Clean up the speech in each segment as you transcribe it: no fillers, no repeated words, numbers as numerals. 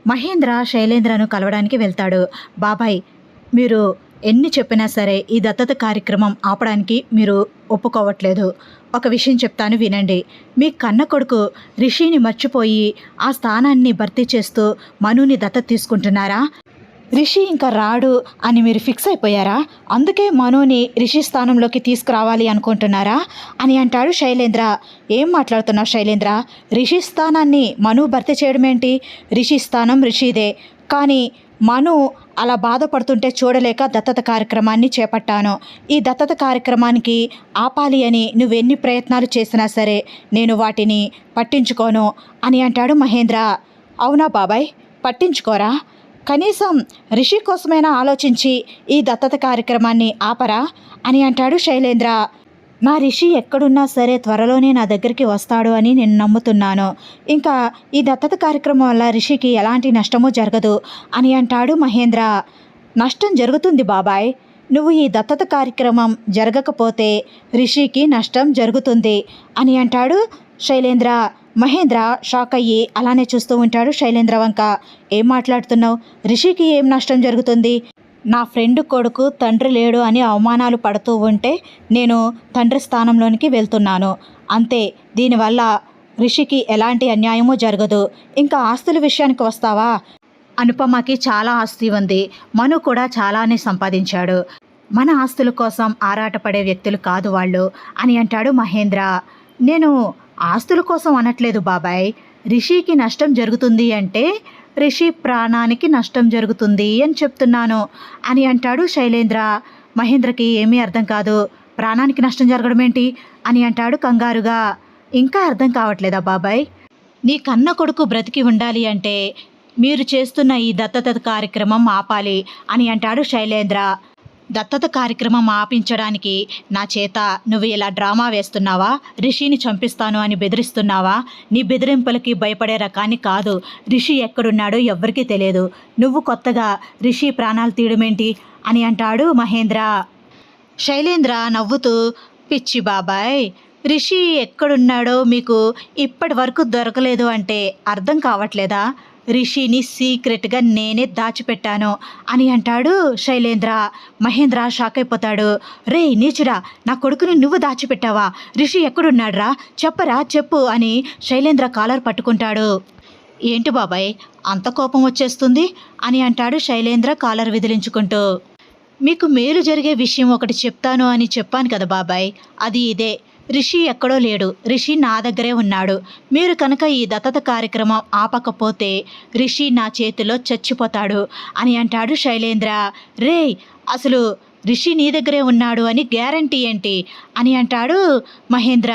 మహేంద్ర శైలేంద్రను కలవడానికి వెళ్తాడు. బాబాయ్, మీరు ఎన్ని చెప్పినా సరే ఈ దత్తత కార్యక్రమం ఆపడానికి మీరు ఒప్పుకోవట్లేదు. ఒక విషయం చెప్తాను వినండి. మీ కన్న కొడుకు రిషిని మర్చిపోయి ఆ స్థానాన్ని భర్తీ చేస్తూ మనుని దత్తత తీసుకుంటున్నారా? రిషి ఇంకా రాడు అని మీరు ఫిక్స్ అయిపోయారా? అందుకే మనుని రిషి స్థానంలోకి తీసుకురావాలి అనుకుంటున్నారా అని అంటాడు శైలేంద్ర. ఏం మాట్లాడుతున్నావు శైలేంద్ర? రిషి స్థానాన్ని మను భర్తీ చేయడం ఏంటి? రిషి స్థానం రిషిదే. కానీ మను అలా బాధపడుతుంటే చూడలేక దత్తత కార్యక్రమాన్ని చేపట్టాను. ఈ దత్తత కార్యక్రమానికి ఆపాలి అని నువ్వెన్ని ప్రయత్నాలు చేసినా సరే నేను వాటిని పట్టించుకోను అని అంటాడు మహేంద్ర. అవునా బాబాయ్, పట్టించుకోరా? కనీసం రిషి కోసమైనా ఆలోచించి ఈ దత్తత కార్యక్రమాన్ని ఆపరా అని అంటాడు శైలేంద్ర. నా రిషి ఎక్కడున్నా సరే త్వరలోనే నా దగ్గరికి వస్తాడు అని నేను నమ్ముతున్నాను. ఇంకా ఈ దత్తత కార్యక్రమం వల్ల రిషికి ఎలాంటి నష్టమూ జరగదు అని అంటాడు మహేంద్ర. నష్టం జరుగుతుంది బాబాయ్. నువ్వు ఈ దత్తత కార్యక్రమం జరగకపోతే రిషికి నష్టం జరుగుతుంది అని అంటాడు శైలేంద్ర. మహేంద్ర షాక్ అయ్యి అలానే చూస్తూ ఉంటాడు శైలేంద్ర వంక. ఏం మాట్లాడుతున్నావు? రిషికి ఏం నష్టం జరుగుతుంది? నా ఫ్రెండ్ కొడుకు తండ్రి లేడు అని అవమానాలు పడుతూ ఉంటే నేను తండ్రి స్థానంలోనికి వెళ్తున్నాను అంతే. దీనివల్ల రిషికి ఎలాంటి అన్యాయమూ జరగదు. ఇంకా ఆస్తుల విషయానికి వస్తావా? అనుపమకి చాలా ఆస్తి ఉంది. మను కూడా చాలానే సంపాదించాడు. మన ఆస్తుల కోసం ఆరాటపడే వ్యక్తులు కాదు వాళ్ళు అని అంటాడు మహేంద్ర. నేను ఆస్తుల కోసం అనట్లేదు బాబాయ్. రిషికి నష్టం జరుగుతుంది అంటే రిషి ప్రాణానికి నష్టం జరుగుతుంది అని చెప్తున్నాను అని అంటాడు శైలేంద్ర. మహేంద్రకి ఏమీ అర్థం కాదు. ప్రాణానికి నష్టం జరగడం ఏంటి అని అంటాడు కంగారుగా. ఇంకా అర్థం కావట్లేదా బాబాయ్? నీ కన్న కొడుకు బ్రతికి ఉండాలి అంటే మీరు చేస్తున్న ఈ దత్తత కార్యక్రమం ఆపాలి అని అంటాడు శైలేంద్ర. దత్తత కార్యక్రమం ఆపించడానికి నా చేత నువ్వు ఇలా డ్రామా వేస్తున్నావా? రిషిని చంపిస్తాను అని బెదిరిస్తున్నావా? నీ బెదిరింపులకి భయపడే రకాన్ని కాదు. రిషి ఎక్కడున్నాడో ఎవ్వరికీ తెలియదు. నువ్వు కొత్తగా రిషి ప్రాణాలు తీయడమేంటి అని అంటాడు మహేంద్ర. శైలేంద్ర నవ్వుతూ, పిచ్చి బాబాయ్, రిషి ఎక్కడున్నాడో మీకు ఇప్పటి వరకు దొరకలేదు అంటే అర్థం కావట్లేదా? రిషిని సీక్రెట్గా నేనే దాచిపెట్టాను అని అంటాడు శైలేంద్ర. మహేంద్ర షాక్ అయిపోతాడు. రే నీచుడా, నా కొడుకుని నువ్వు దాచిపెట్టావా? రిషి ఎక్కడున్నాడ్రా? చెప్పరా, చెప్పు అని శైలేంద్ర కాలర్ పట్టుకుంటాడు. ఏంటి బాబాయ్ అంత కోపం వచ్చేస్తుంది అని అంటాడు శైలేంద్ర కాలర్ విదిలించుకుంటూ. మీకు మేలు జరిగే విషయం ఒకటి చెప్తాను అని చెప్పాను కదా బాబాయ్, అది ఇదే. రిషి ఎక్కడో లేడు. రిషి నా దగ్గరే ఉన్నాడు. మీరు కనుక ఈ దత్తత కార్యక్రమం ఆపకపోతే రిషి నా చేతిలో చచ్చిపోతాడు అని అంటాడు శైలేంద్ర. రే, అసలు రిషి నీ దగ్గరే ఉన్నాడు అని గ్యారంటీ ఏంటి అని అంటాడు మహేంద్ర.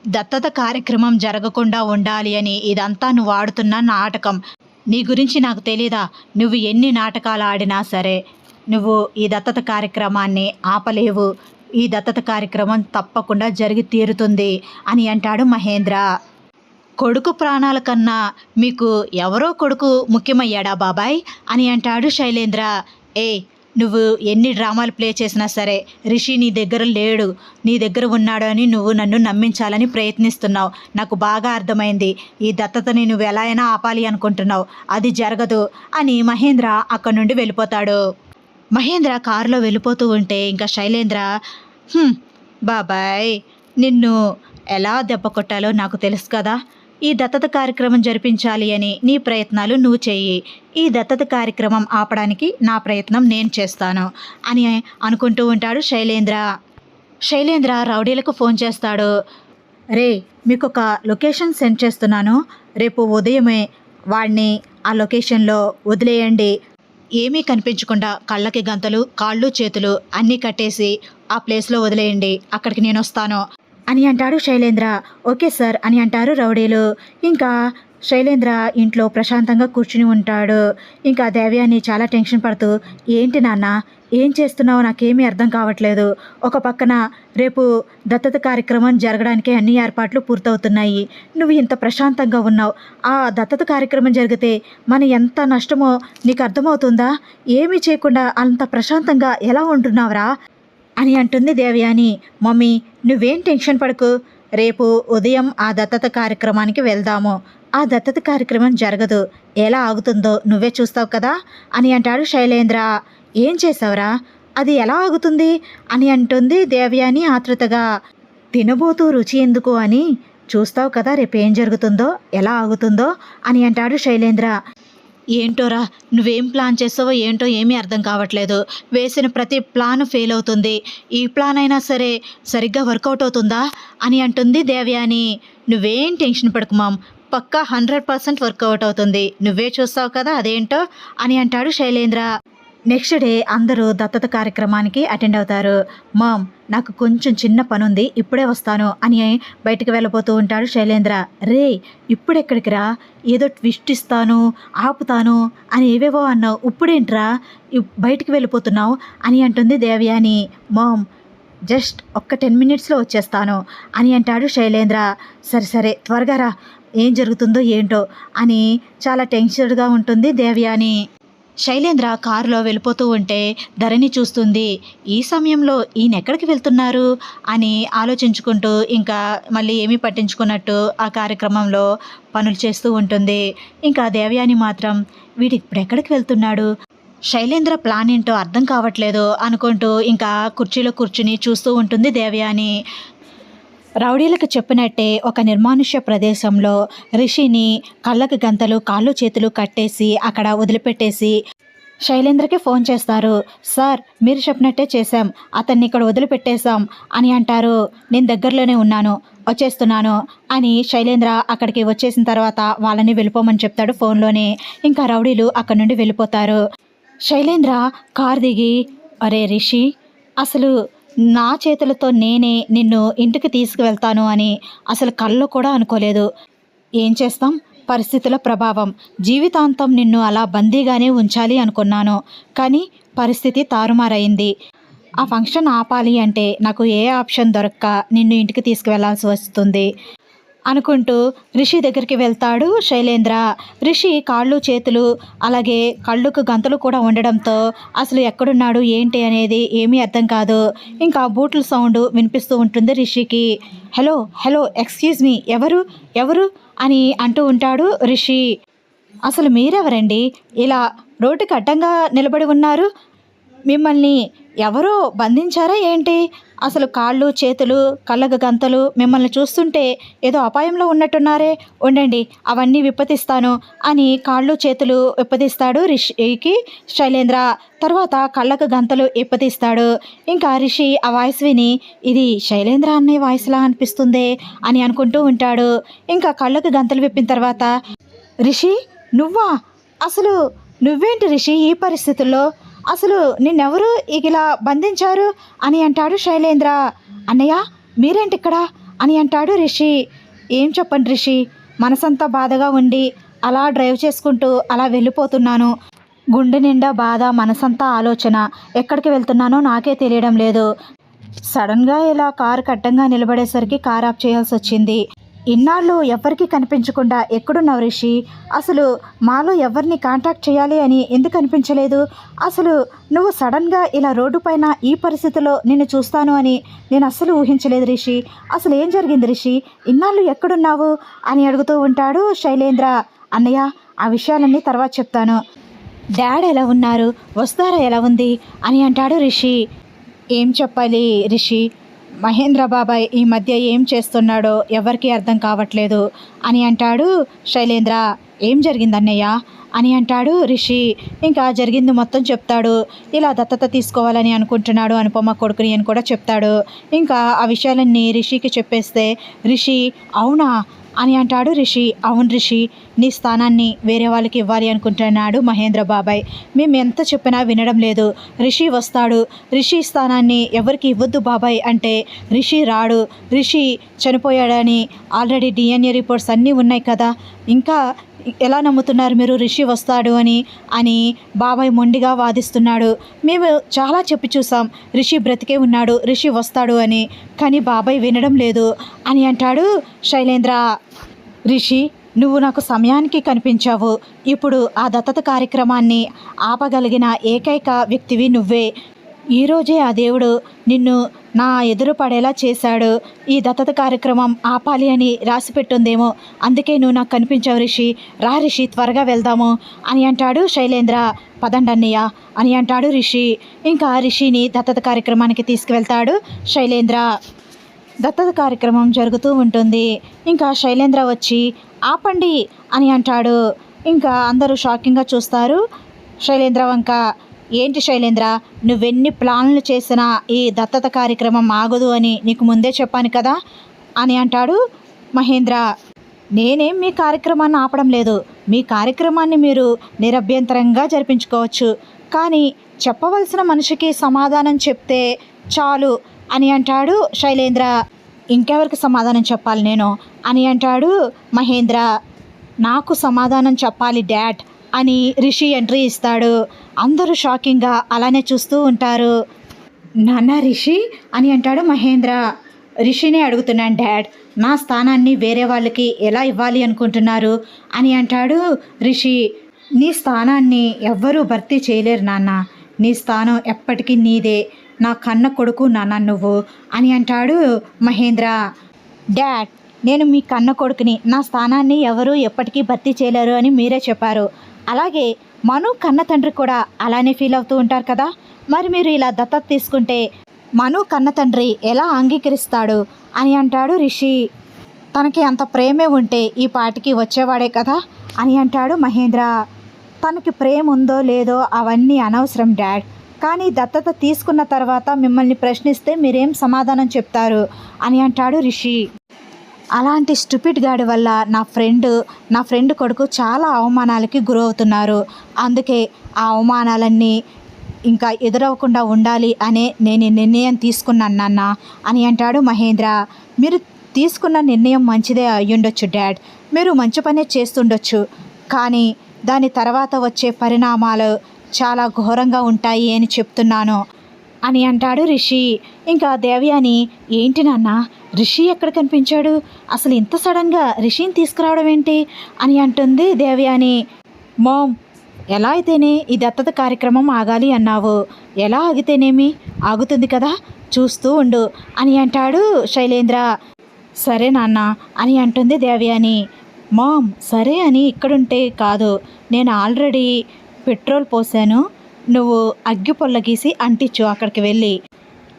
దత్తత కార్యక్రమం జరగకుండా ఉండాలి అని ఇదంతా నువ్వు ఆడుతున్న నాటకం. నీ గురించి నాకు తెలీదా? నువ్వు ఎన్ని నాటకాలు ఆడినా సరే నువ్వు ఈ దత్తత కార్యక్రమాన్ని ఆపలేవు. ఈ దత్తత కార్యక్రమం తప్పకుండా జరిగి తీరుతుంది అని అంటాడు మహేంద్ర. కొడుకు ప్రాణాల కన్నా మీకు ఎవరో కొడుకు ముఖ్యమయ్యాడా బాబాయ్ అని అంటాడు శైలేంద్ర. నువ్వు ఎన్ని డ్రామాలు ప్లే చేసినా సరే రిషి నీ దగ్గర లేడు, నీ దగ్గర ఉన్నాడు అని నువ్వు నన్ను నమ్మించాలని ప్రయత్నిస్తున్నావు. నాకు బాగా అర్థమైంది. ఈ దత్తతని నువ్వు ఎలా అయినా ఆపాలి అనుకుంటున్నావు. అది జరగదు అని మహేంద్ర అక్కడి నుండి వెళ్ళిపోతాడు. మహేంద్ర కారులో వెళ్ళిపోతూ ఉంటే ఇంకా శైలేంద్ర, బాబాయ్, నిన్ను ఎలా దెబ్బ కొట్టాలో నాకు తెలుసు కదా. ఈ దత్తత కార్యక్రమం జరిపించాలి అని నీ ప్రయత్నాలు నువ్వు చెయ్యి. ఈ దత్తత కార్యక్రమం ఆపడానికి నా ప్రయత్నం నేను చేస్తాను అని అనుకుంటూ ఉంటాడు శైలేంద్ర. శైలేంద్ర రౌడీలకు ఫోన్ చేస్తాడు. రే, మీకు ఒక లొకేషన్ సెండ్ చేస్తున్నాను. రేపు ఉదయమే వాడిని ఆ లొకేషన్లో వదిలేయండి. ఏమీ కనిపించకుండా కళ్ళకి గంతలు, కాళ్ళు చేతులు అన్నీ కట్టేసి ఆ ప్లేస్లో వదిలేయండి. అక్కడికి నేను వస్తాను అని అంటాడు శైలేంద్ర. ఓకే సార్ అని అంటారు రౌడీలు. ఇంకా శైలేంద్ర ఇంట్లో ప్రశాంతంగా కూర్చుని ఉంటాడు. ఇంకా దేవ్యాని చాలా టెన్షన్ పడుతూ, ఏంటి నాన్న, ఏం చేస్తున్నావో నాకేమీ అర్థం కావట్లేదు. ఒక పక్కన రేపు దత్తత కార్యక్రమం జరగడానికి అన్ని ఏర్పాట్లు పూర్తవుతున్నాయి. నువ్వు ఇంత ప్రశాంతంగా ఉన్నావు. ఆ దత్తత కార్యక్రమం జరిగితే మన ఎంత నష్టమో నీకు అర్థమవుతుందా? ఏమీ చేయకుండా అంత ప్రశాంతంగా ఎలా ఉంటున్నావురా అని అంటుంది దేవయాని. మమ్మీ, నువ్వేం టెన్షన్ పడకు. రేపు ఉదయం ఆ దత్తత కార్యక్రమానికి వెళ్దాము. ఆ దత్తత కార్యక్రమం జరగదు. ఎలా ఆగుతుందో నువ్వే చూస్తావు కదా అని అంటాడు శైలేంద్ర. ఏం చేసావురా? అది ఎలా ఆగుతుంది అని అంటుంది దేవయాని ఆతృతగా. తినబోతూ రుచి ఎందుకు అని చూస్తావు కదా రేపేం జరుగుతుందో, ఎలా ఆగుతుందో అని అంటాడు శైలేంద్ర. ఏంటోరా, నువ్వేం ప్లాన్ చేసావో ఏంటో ఏమీ అర్థం కావట్లేదు. వేసిన ప్రతి ప్లాన్ ఫెయిల్ అవుతుంది. ఈ ప్లాన్ అయినా సరే సరిగ్గా వర్కౌట్ అవుతుందా అని అంటుంది దేవయాని. నువ్వేం టెన్షన్ పడకు మామ్, పక్కా 100% వర్కౌట్ అవుతుంది. నువ్వే చూస్తావు కదా అదేంటో అని అంటాడు శైలేంద్ర. నెక్స్ట్ డే అందరూ దత్తత కార్యక్రమానికి అటెండ్ అవుతారు. మామ్, నాకు కొంచెం చిన్న పనుంది, ఇప్పుడే వస్తాను అని బయటికి వెళ్ళబోతూ ఉంటాడు శైలేంద్ర. రే, ఇప్పుడెక్కడికి రా? ఏదో ట్విస్ట్ ఇస్తాను, ఆపుతాను అని ఏవేవో అన్నావు, ఇప్పుడేంట్రా బయటికి వెళ్ళిపోతున్నావు అని అంటుంది దేవయాని. మామ్, జస్ట్ ఒక్క 10 మినిట్స్లో వచ్చేస్తాను అని అంటాడు శైలేంద్ర. సరే సరే త్వరగా రా, ఏం జరుగుతుందో ఏంటో అని చాలా టెన్షన్గా ఉంటుంది దేవయాని. శైలేంద్ర కారులో వెళ్ళిపోతూ ఉంటే ధరణి చూస్తుంది. ఈ సమయంలో ఈయన ఎక్కడికి వెళ్తున్నారు అని ఆలోచించుకుంటూ ఇంకా మళ్ళీ ఏమీ పట్టించుకున్నట్టు ఆ కార్యక్రమంలో పనులు చేస్తూ ఉంటుంది. ఇంకా దేవయాని మాత్రం వీడు ఇప్పుడు ఎక్కడికి వెళ్తున్నాడు, శైలేంద్ర ప్లాన్ ఏంటో అర్థం కావట్లేదు అనుకుంటూ ఇంకా కుర్చీలో కూర్చుని చూస్తూ ఉంటుంది దేవయాని. రౌడీలకు చెప్పినట్టే ఒక నిర్మానుష్య ప్రదేశంలో రిషిని కళ్ళకు గంతలు కాళ్ళు చేతులు కట్టేసి అక్కడ వదిలిపెట్టేసి శైలేంద్రకి ఫోన్ చేస్తారు. సార్, మీరు చెప్పినట్టే చేశాం, అతన్ని ఇక్కడ వదిలిపెట్టేశాం అని అంటారు. నేను దగ్గరలోనే ఉన్నాను, వచ్చేస్తున్నాను అని శైలేంద్ర అక్కడికి వచ్చేసిన తర్వాత వాళ్ళని వెళ్ళిపోమని చెప్తాడు ఫోన్లోనే. ఇంకా రౌడీలు అక్కడి నుండి వెళ్ళిపోతారు. శైలేంద్ర కార్ దిగి, అరే రిషి, అసలు నా చేతులతో నేనే నిన్ను ఇంటికి తీసుకువెళ్తాను అని అసలు కల్లో కూడా అనుకోలేదు. ఏం చేస్తాం, పరిస్థితుల ప్రభావం. జీవితాంతం నిన్ను అలా బందీగానే ఉంచాలి అనుకున్నాను, కానీ పరిస్థితి తారుమారైంది. ఆ ఫంక్షన్ ఆపాలి అంటే నాకు ఏ ఆప్షన్ దొరక్క నిన్ను ఇంటికి తీసుకువెళ్లాల్సి వస్తుంది అనుకుంటూ రిషి దగ్గరికి వెళ్తాడు శైలేంద్ర. రిషి కాళ్ళు చేతులు అలాగే కళ్ళుకు గంతలు కూడా ఉండడంతో అసలు ఎక్కడున్నాడు ఏంటి అనేది ఏమీ అర్థం కాదు. ఇంకా బూట్ల సౌండ్ వినిపిస్తూ ఉంటుంది రిషికి. హలో హలో, ఎక్స్క్యూజ్ మీ, ఎవరు ఎవరు అని అంటూ ఉంటాడు రిషి. అసలు మీరెవరండి, ఇలా రోడ్డుకి అడ్డంగా నిలబడి ఉన్నారు? మిమ్మల్ని ఎవరో బంధించారా ఏంటి? అసలు కాళ్ళు చేతులు కళ్ళకు గంతలు మిమ్మల్ని చూస్తుంటే ఏదో అపాయంలో ఉన్నట్టున్నారే. ఉండండి, అవన్నీ విప్పతిస్తాను అని కాళ్ళు చేతులు విప్పతిస్తాడు రిషికి శైలేంద్ర. తర్వాత కళ్ళకు గంతలు విప్పతిస్తాడు. ఇంకా రిషి ఆ వాయిస్ విని ఇది శైలేంద్ర అనే వాయిస్లా అనిపిస్తుందే అని అనుకుంటూ ఉంటాడు. ఇంకా కళ్ళకు గంతలు విప్పిన తర్వాత, రిషి నువ్వా? అసలు నువ్వేంటి రిషి ఈ పరిస్థితుల్లో? అసలు నిన్నెవరు ఇలా బంధించారు అని అంటాడు శైలేంద్ర. అన్నయ్య, మీరేంటి ఇక్కడ అని అంటాడు రిషి. ఏం చెప్పండి రిషి, మనసంతా బాధగా ఉండి అలా డ్రైవ్ చేసుకుంటూ అలా వెళ్ళిపోతున్నాను. గుండె నిండా బాధ, మనసంతా ఆలోచన. ఎక్కడికి వెళ్తున్నానో నాకే తెలియడం లేదు. సడన్గా ఇలా కారు కట్టంగా నిలబడేసరికి కార్ ఆఫ్ చేయాల్సి వచ్చింది. ఇన్నాళ్ళు ఎవరికి కనిపించకుండా ఎక్కడున్నావు రిషి? అసలు మాలో ఎవరిని కాంటాక్ట్ చేయాలి అని ఎందుకు అనిపించలేదు? అసలు నువ్వు సడన్గా ఇలా రోడ్డు పైన ఈ పరిస్థితిలో నిన్ను చూస్తాను అని నేను అస్సలు ఊహించలేదు రిషి. అసలు ఏం జరిగింది రిషి? ఇన్నాళ్ళు ఎక్కడున్నావు అని అడుగుతూ ఉంటాడు శైలేంద్ర. అన్నయ్య, ఆ విషయాలన్నీ తర్వాత చెప్తాను. డాడ్ ఎలా ఉన్నారు, వస్తారా ఎలా ఉంది అని అంటాడు రిషి. ఏం చెప్పాలి రిషి, మహేంద్ర బాబాయ్ ఈ మధ్య ఏం చేస్తున్నాడో ఎవరికీ అర్థం కావట్లేదు అని అంటాడు శైలేంద్ర. ఏం జరిగింది అన్నయ్య అని అంటాడు రిషి. ఇంకా జరిగింది మొత్తం చెప్తాడు. ఇలా దత్తత తీసుకోవాలని అనుకుంటున్నాడు అనుపమ కొడుకుని అని కూడా చెప్తాడు. ఇంకా ఆ విషయాలన్నీ రిషికి చెప్పేస్తే రిషి అవునా అని అంటాడు రిషి. అవును రిషి, నీ స్థానాన్ని వేరే వాళ్ళకి ఇవ్వాలి అనుకుంటున్నాడు మహేంద్ర బాబాయ్. మేము ఎంత చెప్పినా వినడం లేదు. రిషి వస్తాడు, రిషి స్థానాన్ని ఎవరికి ఇవ్వద్దు బాబాయ్ అంటే రిషి రాడు, రిషి చనిపోయాడని ఆల్రెడీ DNA రిపోర్ట్స్ అన్నీ ఉన్నాయి కదా, ఇంకా ఎలా నమ్ముతున్నారు మీరు రిషి వస్తాడు అని బాబాయ్ మొండిగా వాదిస్తున్నాడు. మేము చాలా చెప్పి చూసాం, రిషి బ్రతికే ఉన్నాడు, రిషి వస్తాడు అని, కానీ బాబాయ్ వినడం లేదు అని అంటాడు శైలేంద్ర. రిషి, నువ్వు నాకు సమయానికి కనిపించావు. ఇప్పుడు ఆ దత్తత కార్యక్రమాన్ని ఆపగలిగిన ఏకైక వ్యక్తివి నువ్వే. ఈరోజే ఆ దేవుడు నిన్ను నా ఎదురు పడేలా చేశాడు. ఈ దత్తత కార్యక్రమం ఆపాలి అని రాసి పెట్టుందేమో, అందుకే నువ్వు నాకు కనిపించావు రిషి. రా రిషి, త్వరగా వెళ్దాము అని అంటాడు శైలేంద్ర. పదండి అన్నయ్య అని అంటాడు రిషి. ఇంకా రిషిని దత్తత కార్యక్రమానికి తీసుకువెళ్తాడు శైలేంద్ర. దత్తత కార్యక్రమం జరుగుతూ ఉంటుంది. ఇంకా శైలేంద్ర వచ్చి ఆపండి అని అంటాడు. ఇంకా అందరూ షాకింగ్గా చూస్తారు శైలేంద్ర వంక. ఏంటి శైలేంద్ర, నువ్వెన్ని ప్లాన్లు చేసినా ఈ దత్తత కార్యక్రమం ఆగదు అని నీకు ముందే చెప్పాను కదా అని అంటాడు మహేంద్ర. నేనేం మీ కార్యక్రమాన్ని ఆపడం లేదు. మీ కార్యక్రమాన్ని మీరు నిరభ్యంతరంగా జరిపించుకోవచ్చు, కానీ చెప్పవలసిన మనిషికి సమాధానం చెప్తే చాలు అని అంటాడు శైలేంద్ర. ఇంకెవరికి సమాధానం చెప్పాలి నేను అని అంటాడు మహేంద్ర. నాకు సమాధానం చెప్పాలి డాడ్ అని రిషి ఎంట్రీ ఇస్తాడు. అందరూ షాకింగ్గా అలానే చూస్తూ ఉంటారు. నాన్న రిషి అని అంటాడు మహేంద్ర. రిషినే అడుగుతున్నాను డాడ్, నా స్థానాన్ని వేరే వాళ్ళకి ఎలా ఇవ్వాలి అనుకుంటున్నారు అని అంటాడు రిషి. నీ స్థానాన్ని ఎవ్వరూ భర్తీ చేయలేరు నాన్న, నీ స్థానం ఎప్పటికీ నీదే, నా కన్న కొడుకు నాన్న నువ్వు అని అంటాడు మహేంద్ర. డాడ్, నేను మీ కన్న కొడుకుని, నా స్థానాన్ని ఎవరూ ఎప్పటికీ భర్తీ చేయలేరు అని మీరే చెప్పారు. అలాగే మను కన్న తండ్రి కూడా అలానే ఫీల్ అవుతూ ఉంటారు కదా, మరి మీరు ఇలా దత్తత తీసుకుంటే మను కన్న తండ్రి ఎలా అంగీకరిస్తాడు అని అంటాడు రిషి. తనకి అంత ప్రేమే ఉంటే ఈ పాటికి వచ్చేవాడే కదా అని అంటాడు మహేంద్ర. తనకి ప్రేమ ఉందో లేదో అవన్నీ అనవసరం డాడ్, కానీ దత్తత తీసుకున్న తర్వాత మిమ్మల్ని ప్రశ్నిస్తే మీరేం సమాధానం చెప్తారు అని అంటాడు రిషి. అలాంటి స్టూపిడ్ గాడి వల్ల నా ఫ్రెండ్ కొడుకు చాలా అవమానాలకి గురవుతున్నారు. అందుకే ఆ అవమానాలన్నీ ఇంకా ఎదురవ్వకుండా ఉండాలి అనే నేను నిర్ణయం తీసుకున్నాను నాన్న అని అంటాడు మహేంద్ర. మీరు తీసుకున్న నిర్ణయం మంచిదే అయ్యుండొచ్చు డాడ్, మీరు మంచి పనే చేస్తుండొచ్చు, కానీ దాని తర్వాత వచ్చే పరిణామాలు చాలా ఘోరంగా ఉంటాయి అని చెప్తున్నాను అని అంటాడు రిషి. ఇంకా దేవయాని, ఏంటి నాన్న, రిషి ఎక్కడ కనిపించాడు, అసలు ఇంత సడన్గా రిషిని తీసుకురావడం ఏంటి అని అంటుంది దేవయాని. మామ్, ఎలా అయితేనే ఈ దత్తత కార్యక్రమం ఆగాలి అన్నావు, ఎలా ఆగితేనేమి, ఆగుతుంది కదా, చూస్తూ ఉండు అని అంటాడు శైలేంద్ర. సరే నాన్న అని అంటుంది దేవయాని. మామ్, సరే అని ఇక్కడుంటే కాదు, నేను ఆల్రెడీ పెట్రోల్ పోసాను, నువ్వు అగ్గి పొల్ల గీసి అంటించు అక్కడికి వెళ్ళి,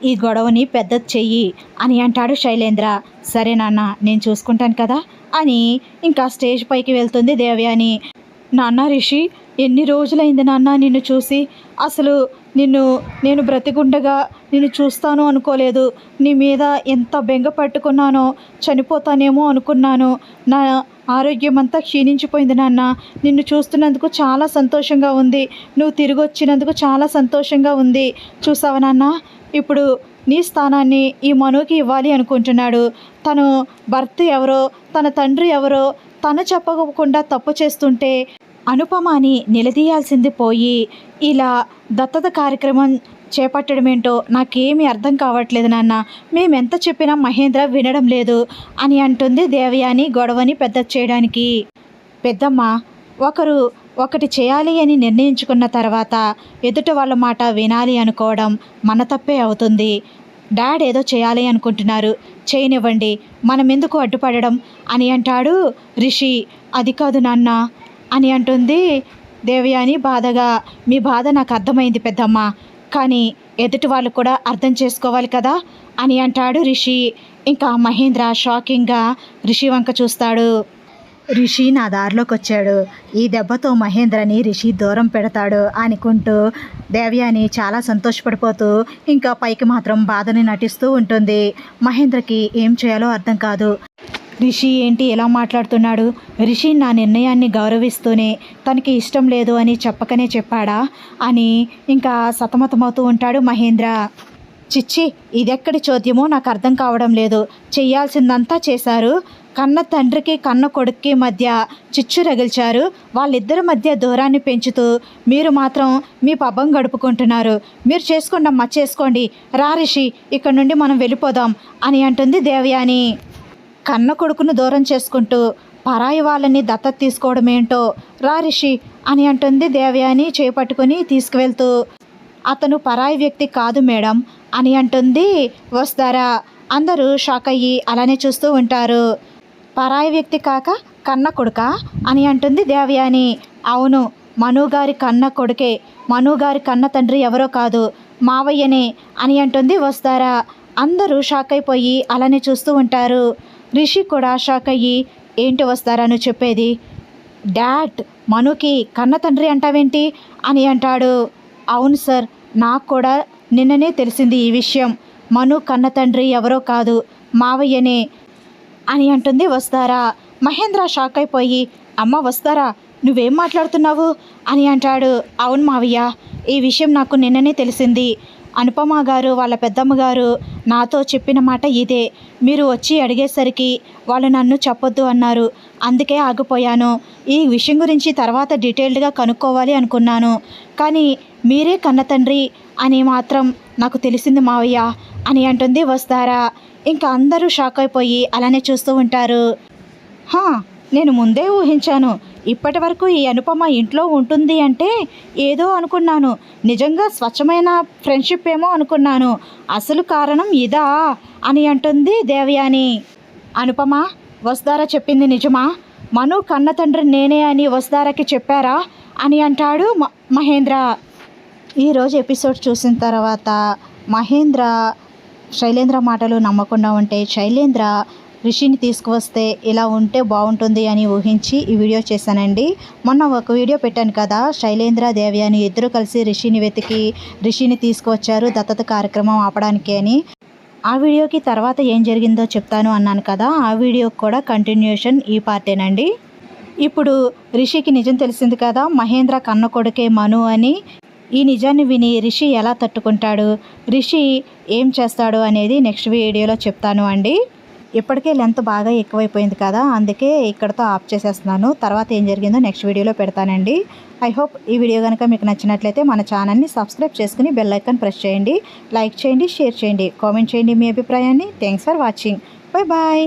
ఈ గొడవని పెద్దది చెయ్యి అని అంటాడు శైలేంద్ర. సరే నాన్న, నేను చూసుకుంటాను కదా అని ఇంకా స్టేజ్ పైకి వెళ్తుంది దేవయాని. నాన్న రిషి, ఎన్ని రోజులైంది నాన్న నిన్ను చూసి, అసలు నేను బ్రతికుండగా నిన్ను చూస్తాను అనుకోలేదు, నీ మీద ఎంత బెంగ పట్టుకున్నానో, చనిపోతానేమో అనుకున్నాను, నా ఆరోగ్యం అంతా క్షీణించిపోయింది నాన్న, నిన్ను చూస్తున్నందుకు చాలా సంతోషంగా ఉంది, నువ్వు తిరిగి వచ్చినందుకు చాలా సంతోషంగా ఉంది. చూసావా నాన్న, ఇప్పుడు నీ స్థానాన్ని ఈ మనుకి ఇవ్వాలి అనుకుంటున్నాడు. తను భర్త ఎవరో, తన తండ్రి ఎవరో తను చెప్పకుండా తప్పు చేస్తుంటే అనుపమాని నిలదీయాల్సింది పోయి ఇలా దత్తత కార్యక్రమం చేపట్టడమేంటో నాకేమీ అర్థం కావట్లేదు నాన్న, మేమెంత చెప్పినా మహేంద్ర వినడం లేదు అని అంటుంది దేవయాని గొడవని పెద్ద చేయడానికి. పెద్దమ్మ, ఒకటి చేయాలి అని నిర్ణయించుకున్న తర్వాత ఎదుటి వాళ్ళ మాట వినాలి అనుకోవడం మన తప్పే అవుతుంది. డాడ్ ఏదో చేయాలి అనుకుంటున్నారు, చేయనివ్వండి, మనం ఎందుకు అడ్డుపడడం అని అంటాడు రిషి. అది కాదు నాన్న అని అంటుంది దేవయాని బాధగా. మీ బాధ నాకు అర్థమైంది పెద్దమ్మ, కానీ ఎదుటి వాళ్ళు కూడా అర్థం చేసుకోవాలి కదా అని అంటాడు రిషి. ఇంకా మహేంద్ర షాకింగ్గా రిషి వంక చూస్తాడు. రిషి నా దారిలోకి వచ్చాడు, ఈ దెబ్బతో మహేంద్రని రిషి దూరం పెడతాడు అనుకుంటూ దేవయాని చాలా సంతోషపడిపోతూ ఇంకా పైకి మాత్రం బాధని నటిస్తూ ఉంటుంది. మహేంద్రకి ఏం చేయాలో అర్థం కాదు. రిషి ఏంటి ఎలా మాట్లాడుతున్నాడు, రిషి నా నిర్ణయాన్ని గౌరవిస్తూనే తనకి ఇష్టం లేదు అని చెప్పకనే చెప్పాడా అని ఇంకా సతమతమవుతూ ఉంటాడు మహేంద్ర. చిచ్చి, ఇదెక్కడి చోద్యమో నాకు అర్థం కావడం లేదు, చెయ్యాల్సిందంతా చేశారు, కన్న తండ్రికి కన్న కొడుక్కి మధ్య చిచ్చు రగిల్చారు, వాళ్ళిద్దరి మధ్య దూరాన్ని పెంచుతూ మీరు మాత్రం మీ పబ్బం గడుపుకుంటున్నారు. మీరు చేసుకోండమ్మా, చేసుకోండి, రా రిషి, ఇక్కడ నుండి మనం వెళ్ళిపోదాం అని అంటుంది దేవయాని. కన్న కొడుకును దూరం చేసుకుంటూ పరాయి వాళ్ళని దత్తత తీసుకోవడం ఏంటో, రా రిషి అని అంటుంది దేవయాని చేపట్టుకుని తీసుకువెళ్తూ. అతను పరాయి వ్యక్తి కాదు మేడం, అని అంటుంది వస్తారా. అందరూ షాక్ అయ్యి అలానే చూస్తూ ఉంటారు. పరాయి వ్యక్తి కాక కన్న కొడుకా అని అంటుంది దేవయాని. అవును, మనుగారి కన్న కొడుకే. మనుగారి కన్న తండ్రి ఎవరో కాదు, మావయ్యనే అని అంటుంది వస్తారా. అందరూ షాక్ అయిపోయి అలానే చూస్తూ ఉంటారు. రిషి కూడా షాక్ అయ్యి, ఏంటి వస్తారా నువ్వు చెప్పేది? డాడ్, మనుకి కన్న తండ్రి అంటావేంటి అని అంటాడు. అవును సార్, నాకు కూడా నిన్ననే తెలిసింది ఈ విషయం. మను కన్న తండ్రి ఎవరో కాదు, మావయ్యనే అని అంటుంది వస్తారా. మహేంద్ర షాక్ అయిపోయి, అమ్మ వస్తారా, నువ్వేం మాట్లాడుతున్నావు అని అంటాడు. అవును మావయ్య, ఈ విషయం నాకు నిన్ననే తెలిసింది. అనుపమ గారు వాళ్ళ పెద్దమ్మ గారు నాతో చెప్పిన మాట ఇదే. మీరు వచ్చి అడిగేసరికి వాళ్ళు నన్ను చెప్పొద్దు అన్నారు, అందుకే ఆగిపోయాను. ఈ విషయం గురించి తర్వాత డీటెయిల్డ్గా కనుక్కోవాలి అనుకున్నాను, కానీ మీరే కన్న తండ్రి అని మాత్రం నాకు తెలిసింది మావయ్య అని అంటుంది వస్తారా. ఇంకా అందరూ షాక్ అయిపోయి అలానే చూస్తూ ఉంటారు. నేను ముందే ఊహించాను. ఇప్పటి వరకు ఈ అనుపమ ఇంట్లో ఉంటుంది అంటే ఏదో అనుకున్నాను, నిజంగా స్వచ్ఛమైన ఫ్రెండ్షిప్ ఏమో అనుకున్నాను. అసలు కారణం ఇదా అని అంటుంది దేవయాని. అనుపమ, వస్తారా చెప్పింది నిజమా? మను కన్న తండ్రి నేనే అని వస్తారాకి చెప్పారా అని అంటాడు మహేంద్ర. ఈరోజు ఎపిసోడ్ చూసిన తర్వాత మహేంద్ర శైలేంద్ర మాటలు నమ్మకుండా ఉంటే శైలేంద్ర రిషిని తీసుకువస్తే ఇలా ఉంటే బాగుంటుంది అని ఊహించి ఈ వీడియో చేశానండి. మొన్న ఒక వీడియో పెట్టాను కదా, శైలేంద్ర దేవయాని ఇద్దరు కలిసి రిషిని వెతికి రిషిని తీసుకువచ్చారు దత్తత కార్యక్రమం ఆపడానికి అని. ఆ వీడియోకి తర్వాత ఏం జరిగిందో చెప్తాను అన్నాను కదా, ఆ వీడియో కూడా కంటిన్యూషన్ ఈ పార్టేనండి. ఇప్పుడు రిషికి నిజం తెలిసింది కదా, మహేంద్ర కన్న కొడుకే మను అని. ఈ నిజాన్ని విని రిషి ఎలా తట్టుకుంటాడు, రిషి ఏం చేస్తాడు అనేది నెక్స్ట్ వీడియోలో చెప్తాను అండి. ఇప్పటికే లెంత్ బాగా ఎక్కువైపోయింది కదా, అందుకే ఇక్కడతో ఆఫ్ చేసేస్తున్నాను. తర్వాత ఏం జరిగిందో నెక్స్ట్ వీడియోలో పెడతానండి. ఐ హోప్ ఈ వీడియో కనుక మీకు నచ్చినట్లయితే మన ఛానల్ని సబ్స్క్రైబ్ చేసుకుని బెల్ ఐకాన్ ప్రెస్ చేయండి, లైక్ చేయండి, షేర్ చేయండి, కామెంట్ చేయండి మీ అభిప్రాయాన్ని. Thanks for watching. Bye bye.